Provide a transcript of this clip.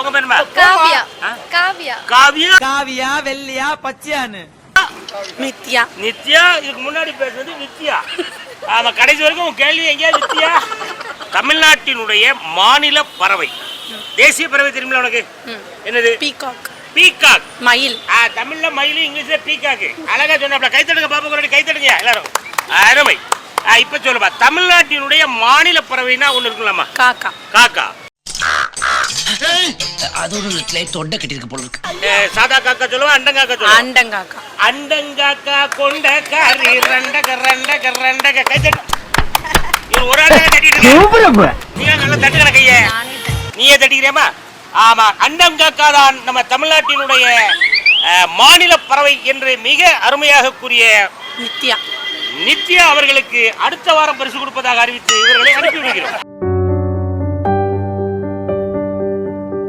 உங்க பேர் என்ன? காவியா. காவியா. காவியா. காவியா வெள்ளியா பச்சையான்னு நித்யா. நித்யா. இதுக்கு முன்னாடி பேசுறது நித்யா. ஆமா, கடைசி வரைக்கும் உங்க கேள்வி எங்கேயாவது நித்யா. தமிழ்நாட்டினுடைய மாநில பறவை, தேசிய பறவை தெரியுமில உனக்கு? என்னது? பீகாக். பீகாக். மயில். தமிழ்ல மயில், இங்கிலீஷ்ல பீகாக். அழகா சொன்னாப்ல. கைத்தடுங்க பாப்பா, கை தடுங்க எல்லாரும். அருமை. இப்ப சொல்லுப்பா, தமிழ்நாட்டினுடைய மாநில பறவைனா ஒண்ணு இருக்குல்லம்மா? காக்கா. காக்கா. அதோட தொண்டை கட்டிருக்கு போல இருக்கு. சாதா காக்கா சொல்லுவா, அண்டங்காக்கா சொல்லுவா? அண்டங்காக்கா. அண்டங்காக்கா கொண்ட காரி ரண்டக ரண்டக ரண்டக. கைத்தட்டு. இவர் ஒரு ஆள் தட்டிட்டு இருக்க. நீங்க நல்லா தட்டுக்கற கைய. நீயே தட்டிக்கிறேமா? ஆமா, அண்டங்காக்கா தான் நம்ம தமிழ்நாட்டினுடைய மாநில பறவை என்று மிக அருமையாக கூறிய நித்யா. நித்யா அவர்களுக்கு அடுத்த வாரம் பரிசு கொடுப்பதாக அறிவித்து இவர்களை அனுப்பி வைக்கிறோம்.